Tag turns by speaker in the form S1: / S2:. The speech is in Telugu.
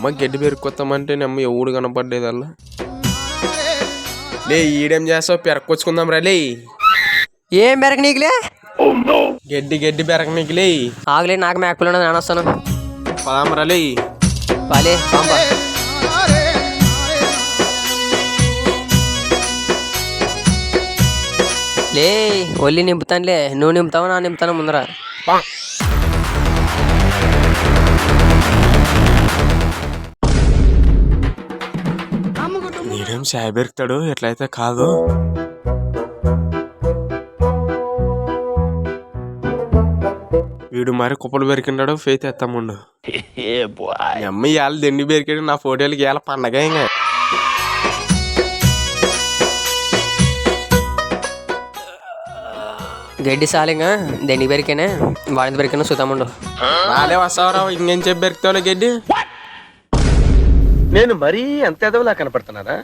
S1: అమ్మ గడ్డి పెరుక్కొస్తామంటే నమ్మ ఎవడు కనపడ్డేది అలా లే ఈడేం చేస్తావు పెరక్కొచ్చుకుందాం రా లే
S2: ఏం బెరక నీకులే
S1: గడ్డి బెరక నీకులే
S2: ఆగలే నాకు మేకలు ఉన్నది నేను వస్తాను
S1: పదాం రా లే
S2: పాలే పంప లే ఒళ్ళి నింపుతానులే నువ్వు నింపుతావు నా నింపుతాను ముందర
S1: మీరేం చాయ్ పెరుకుతాడు ఎట్లయితే కాదు వీడు మరి కుప్పలు పెరికినాడు ఫేత్ ఎత్తాముండు అమ్మ ఇవాళ దండి పెరికాడు నా ఫోటోలకి ఇవాళ పండగ ఇంకా
S2: గడ్డి సాలింగా దండి పెరికానే వాడింది పెరికాను సుతాముండు
S1: రాలే వస్తావరావు ఇంకేం చెప్పి పెరుకుతావులే గడ్డి
S3: నేను మరీ అంత ఎదవలా కనపడుతున్నారా?